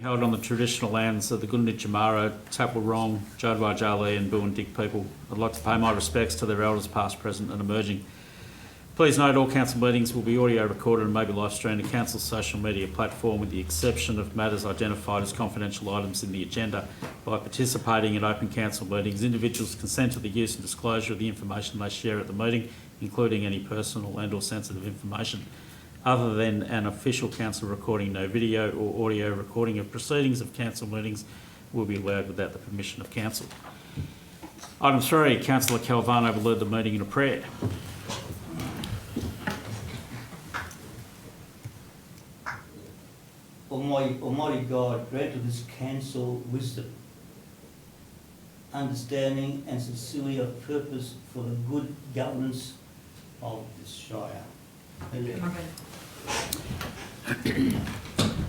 Held on the traditional lands of the Gundit Jamara, Tapwurrong, Jadwar Jali and Buindik people. I'd like to pay my respects to their elders past, present and emerging. Please note all council meetings will be audio recorded and may be live streamed to council's social media platform with the exception of matters identified as confidential items in the agenda. By participating in open council meetings, individuals consent to the use and disclosure of the information they share at the meeting, including any personal and or sensitive information. Other than an official council recording, no video or audio recording of proceedings of council meetings will be allowed without the permission of council. Item 3, Councillor Calvano will lead the meeting in a prayer. Almighty God, grant to this council wisdom, understanding and sincerity of purpose for the good governance of this Shire. Amen.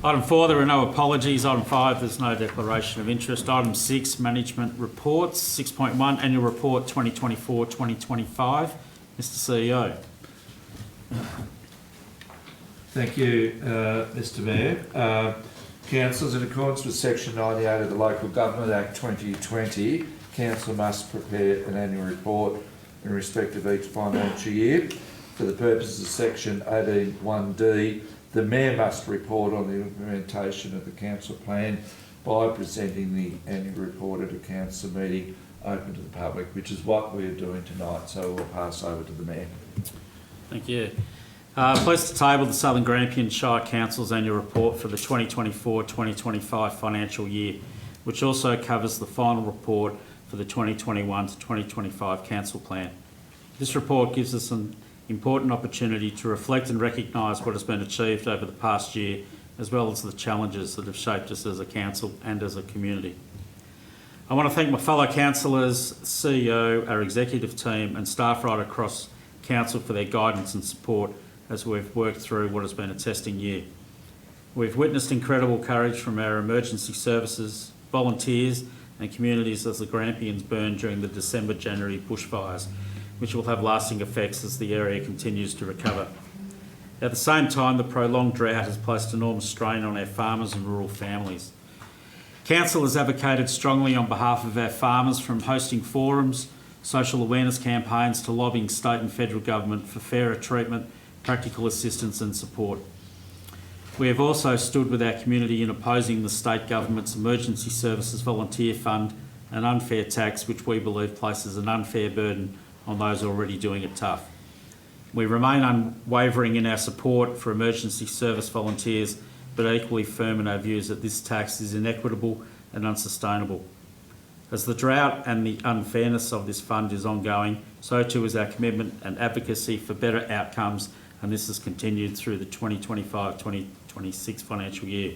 Item 4, there are no apologies. Item 5, there's no declaration of interest. Item 6, management reports. 6.1, annual report 2024-2025. Mr CEO. Thank you, Mr Mayor. Councillors, in accordance with Section 98 of the Local Government Act 2020, Council must prepare an annual report in respect of each financial year. For the purposes of Section 18(1)(d), the Mayor must report on the implementation of the Council plan by presenting the annual report at a Council meeting open to the public, which is what we are doing tonight. So we'll pass over to the Mayor. Thank you. Pleased to table the Southern Grampians Shire Council's annual report for the 2024-2025 financial year, which also covers the final report for the 2021 to 2025 Council plan. This report gives us an important opportunity to reflect and recognise what has been achieved over the past year, as well as the challenges that have shaped us as a council and as a community. I want to thank my fellow councillors, CEO, our executive team and staff right across council for their guidance and support as we've worked through what has been a testing year. We've witnessed incredible courage from our emergency services, volunteers and communities as the Grampians burned during the December-January bushfires, which will have lasting effects as the area continues to recover. At the same time, the prolonged drought has placed enormous strain on our farmers and rural families. Council has advocated strongly on behalf of our farmers, from hosting forums, social awareness campaigns to lobbying state and federal government for fairer treatment, practical assistance and support. We have also stood with our community in opposing the state government's emergency services volunteer fund, an unfair tax which we believe places an unfair burden on those already doing it tough. We remain unwavering in our support for emergency service volunteers, but equally firm in our views that this tax is inequitable and unsustainable. As the drought and the unfairness of this fund is ongoing, so too is our commitment and advocacy for better outcomes, and this has continued through the 2025-2026 financial year.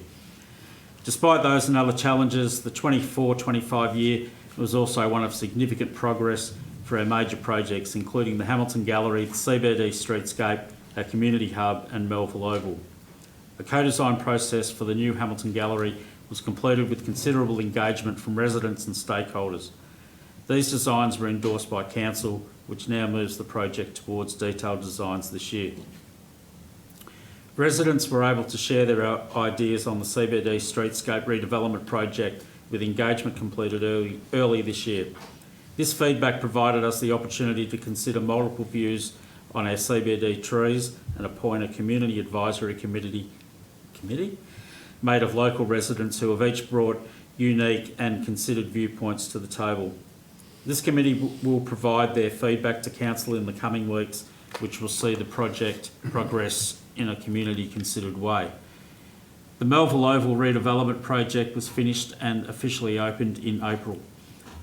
Despite those and other challenges, the 24-25 year was also one of significant progress for our major projects, including the Hamilton Gallery, the CBD Streetscape, our community hub and Melville Oval. The co-design process for the new Hamilton Gallery was completed with considerable engagement from residents and stakeholders. These designs were endorsed by Council, which now moves the project towards detailed designs this year. Residents were able to share their ideas on the CBD Streetscape redevelopment project, with engagement completed early this year. This feedback provided us the opportunity to consider multiple views on our CBD trees and appoint a community advisory committee made of local residents who have each brought unique and considered viewpoints to the table. This committee will provide their feedback to Council in the coming weeks, which will see the project progress in a community considered way. The Melville Oval redevelopment project was finished and officially opened in April.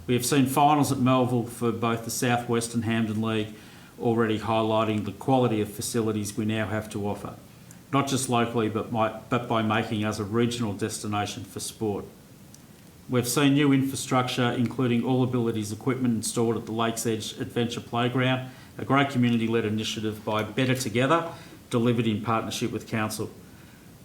We have seen finals at Melville for both the South Western Hampden League, already highlighting the quality of facilities we now have to offer, not just locally but by making us a regional destination for sport. We've seen new infrastructure, including all abilities equipment installed at the Lakes Edge Adventure Playground, a great community-led initiative by Better Together, delivered in partnership with Council.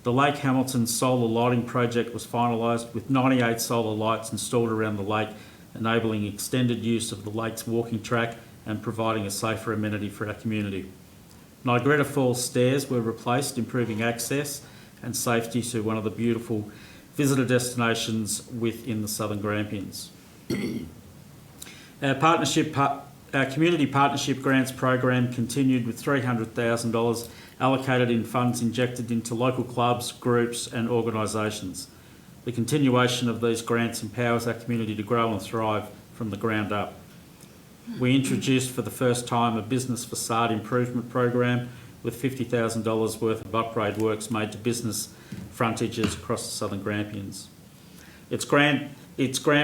The Lake Hamilton solar lighting project was finalised with 98 solar lights installed around the lake, enabling extended use of the lake's walking track and providing a safer amenity for our community. Niagara Falls stairs were replaced, improving access and safety to one of the beautiful visitor destinations within the Southern Grampians. Our community partnership grants program continued with $300,000 allocated in funds injected into local clubs, groups and organisations. The continuation of these grants empowers our community to grow and thrive from the ground up. We introduced for the first time a business facade improvement program with $50,000 worth of upgrade works made to business frontages across the Southern Grampians. It's grant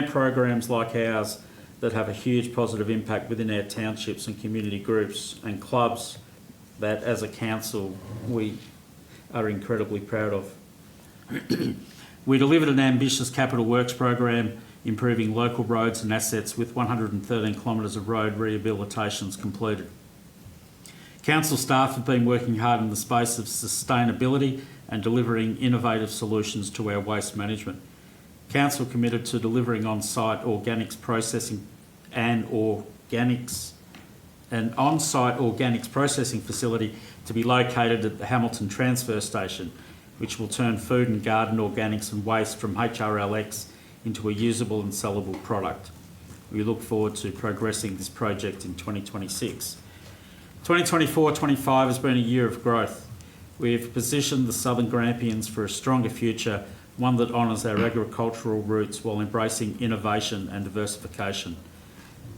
programs like ours that have a huge positive impact within our townships and community groups and clubs that as a council we are incredibly proud of. We delivered an ambitious capital works program improving local roads and assets with 113 kilometres of road rehabilitations completed. Council staff have been working hard in the space of sustainability and delivering innovative solutions to our waste management. Council committed to delivering on-site organics processing and an on-site organics processing facility to be located at the Hamilton Transfer Station, which will turn food and garden organics and waste from HRLX into a usable and sellable product. We look forward to progressing this project in 2026. 2024-25 has been a year of growth. We have positioned the Southern Grampians for a stronger future, one that honours our agricultural roots while embracing innovation and diversification.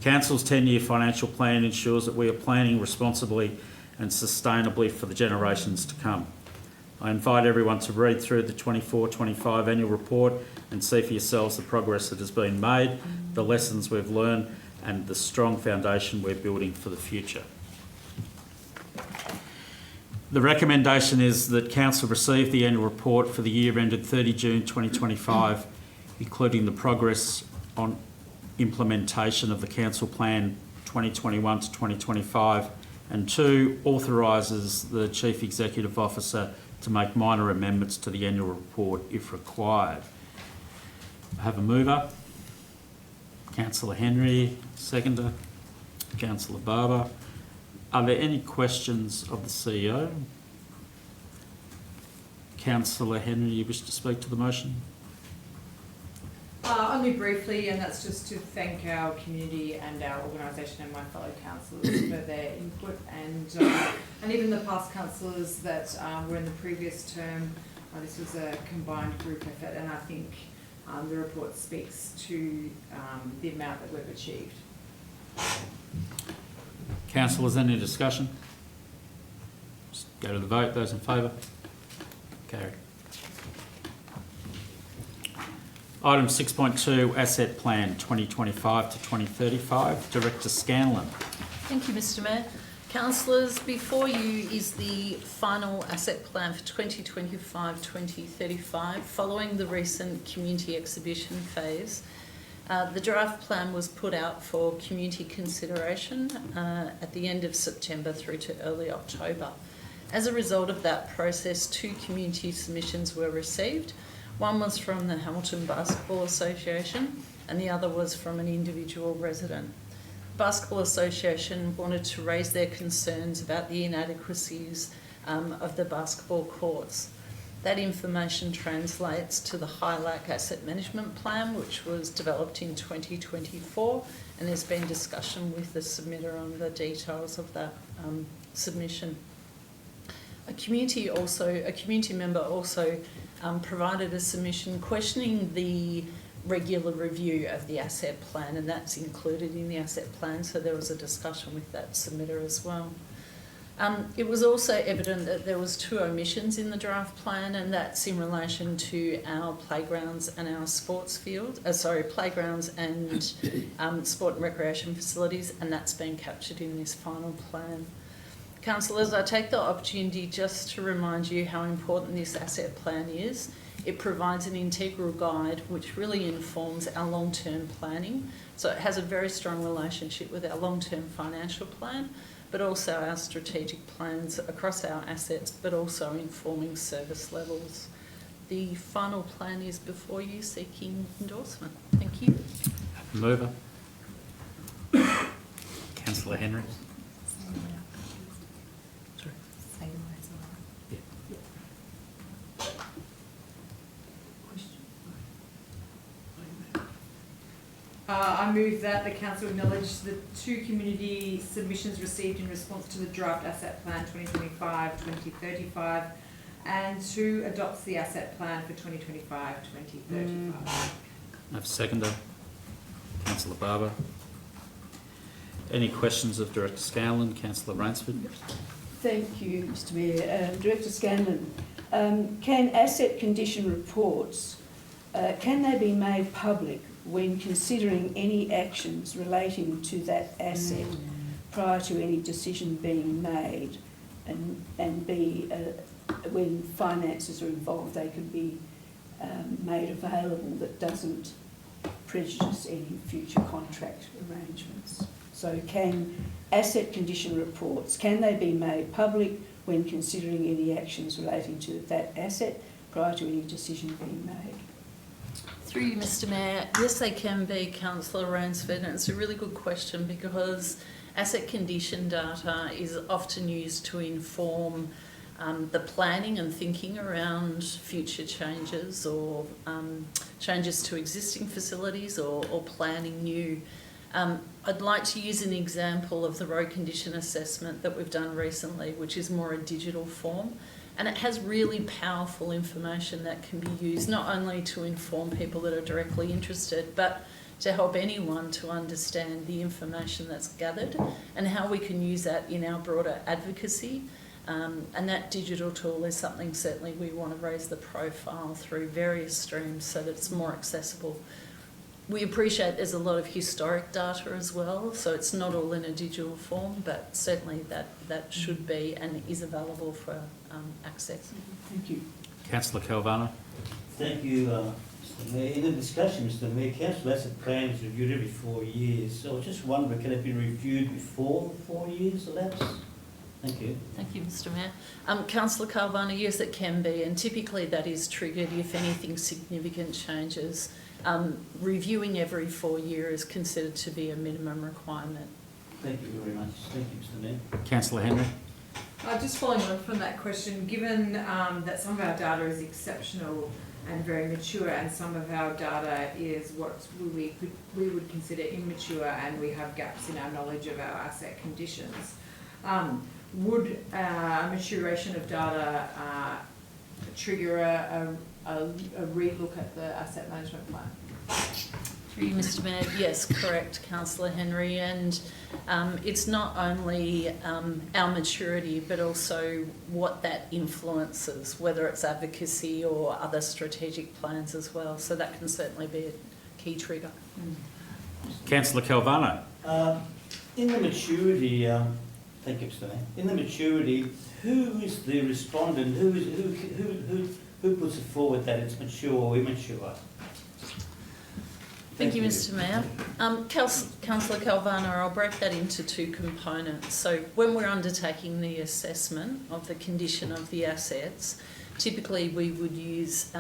Council's 10-year financial plan ensures that we are planning responsibly and sustainably for the generations to come. I invite everyone to read through the 24-25 annual report and see for yourselves the progress that has been made, the lessons we've learned and the strong foundation we're building for the future. The recommendation is that Council receive the annual report for the year ended 30 June 2025, including the progress on implementation of the Council Plan 2021 to 2025, and 2, authorises the Chief Executive Officer to make minor amendments to the annual report if required. I have a mover, Councillor Henry, seconder, Councillor Barber. Are there any questions of the CEO? Councillor Henry, you wish to speak to the motion? Only briefly, and that's just to thank our community and our organisation and my fellow councillors for their input and even the past councillors that were in the previous term. This was a combined group effort, and I think the report speaks to the amount that we've achieved. Councillors, any discussion? Just go to the vote. Those in favour? Carried. Item 6.2, Asset Plan 2025 to 2035. Director Scanlon. Thank you, Mr Mayor. Councillors, before you is the final asset plan for 2025-2035 following the recent community exhibition phase. The draft plan was put out for community consideration at the end of September through to early October. As a result of that process, 2 community submissions were received. One was from the Hamilton Basketball Association and the other was from an individual resident. The Basketball Association wanted to raise their concerns about the inadequacies of the basketball courts. That information translates to the HILAC Asset Management Plan, which was developed in 2024, and there's been discussion with the submitter on the details of that submission. A community member also provided a submission questioning the regular review of the asset plan, and that's included in the asset plan, so there was a discussion with that submitter as well. It was also evident that there was 2 omissions in the draft plan, and that's in relation to our playgrounds and our sports field. Playgrounds and sport and recreation facilities, and that's been captured in this final plan. Councillors, I take the opportunity just to remind you how important this asset plan is. It provides an integral guide which really informs our long-term planning. So it has a very strong relationship with our long-term financial plan, but also our strategic plans across our assets, but also informing service levels. The final plan is before you, seeking endorsement. Thank you. Mover. Councillor Henry. I move that the council acknowledge the 2 community submissions received in response to the draft asset plan 2025-2035 and 2 adopts the asset plan for 2025-2035. I have a seconder. Councillor Barber. Any questions of Director Scanlon? Councillor Rainsford. Thank you, Mr Mayor. Director Scanlon, can asset condition reports, can they be made public when considering any actions relating to that asset prior to any decision being made, and be, when finances are involved, they can be made available that doesn't prejudice any future contract arrangements? So can asset condition reports, can they be made public when considering any actions relating to that asset prior to any decision being made? Through you, Mr Mayor, yes they can be, Councillor Rainsford, and it's a really good question because asset condition data is often used to inform the planning and thinking around future changes or changes to existing facilities or planning new. I'd like to use an example of the road condition assessment that we've done recently, which is more a digital form. And it has really powerful information that can be used not only to inform people that are directly interested, but to help anyone to understand the information that's gathered and how we can use that in our broader advocacy. And that digital tool is something certainly we want to raise the profile through various streams so that it's more accessible. We appreciate there's a lot of historic data as well, so it's not all in a digital form, but certainly that should be and is available for access. Thank you. Councillor Calvano. Thank you, Mr Mayor. In the discussion, Mr Mayor, council asset plan is reviewed every 4 years. So I was just wondering, can it be reviewed before the 4 years elapse? Thank you. Thank you, Mr Mayor. Councillor Calvano, yes it can be, and typically that is triggered if anything significant changes. Reviewing every 4 years is considered to be a minimum requirement. Thank you very much. Thank you, Mr Mayor. Councillor Henry. Just following on from that question, given that some of our data is exceptional and very mature and some of our data is what we would consider immature and we have gaps in our knowledge of our asset conditions, would maturation of data trigger a re-look at the asset management plan? Through you, Mr Mayor, yes, correct, Councillor Henry, and it's not only our maturity but also what that influences, whether it's advocacy or other strategic plans as well, so that can certainly be a key trigger. Councillor Calvano. In the maturity, thank you, Mr Mayor. In the maturity, who is the respondent? Who puts it forward that it's mature or immature? Thank you, Mr Mayor. Councillor Calvano, I'll break that into 2 components. So when we're undertaking the assessment of the condition of the assets, typically we would use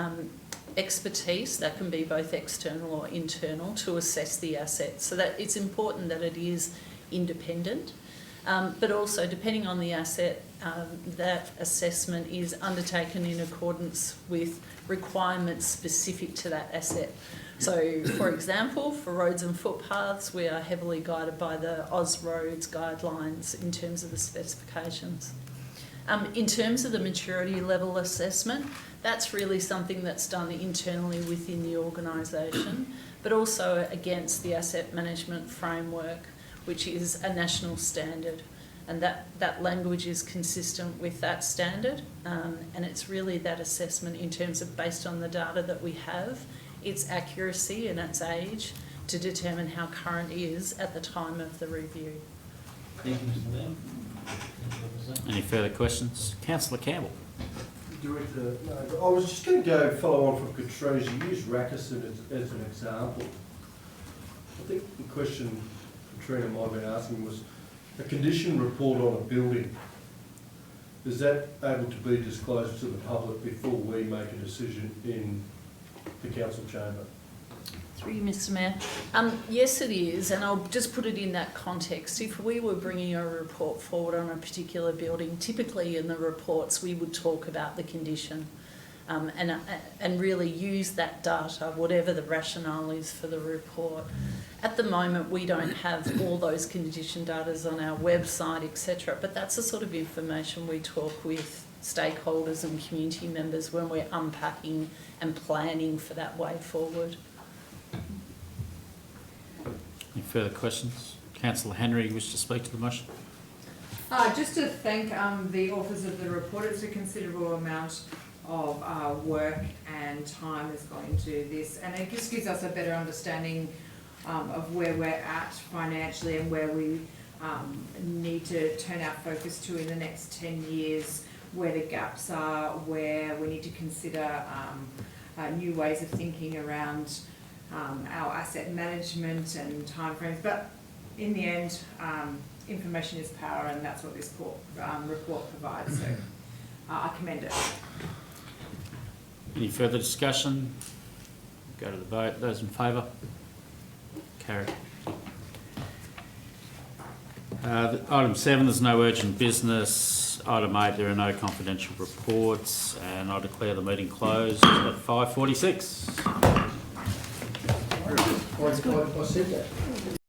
expertise, that can be both external or internal, to assess the assets. So that it's important that it is independent, but also depending on the asset, that assessment is undertaken in accordance with requirements specific to that asset. So, for example, for roads and footpaths, we are heavily guided by the Roads guidelines in terms of the specifications. In terms of the maturity level assessment, that's really something that's done internally within the organisation, but also against the asset management framework, which is a national standard. And that language is consistent with that standard, and it's really that assessment in terms of based on the data that we have, its accuracy and its age to determine how current it is at the time of the review. Thank you, Mr Mayor. Any further questions? Councillor Campbell. Director, no, I was just going to go follow on from Katrina. You used Rackerson as an example. I think the question Katrina might have been asking was a condition report on a building. Is that able to be disclosed to the public before we make a decision in the council chamber? Through you, Mr Mayor. Yes, it is, and I'll just put it in that context. If we were bringing a report forward on a particular building, typically in the reports we would talk about the condition and really use that data, whatever the rationale is for the report. At the moment, we don't have all those condition data on our website, etc. But that's the sort of information we talk with stakeholders and community members when we're unpacking and planning for that way forward. Any further questions? Councillor Henry, you wish to speak to the motion? Just to thank the authors of the report. It's a considerable amount of work and time has gone into this, and it just gives us a better understanding of where we're at financially and where we need to turn our focus to in the next 10 years, where the gaps are, where we need to consider new ways of thinking around our asset management and timeframes. But in the end, information is power, and that's what this report provides. So I commend it. Any further discussion? Go to the vote. Those in favour? Carried. Item 7, there's no urgent business. Item 8, there are no confidential reports, and I declare the meeting closed at 5:46. I said that.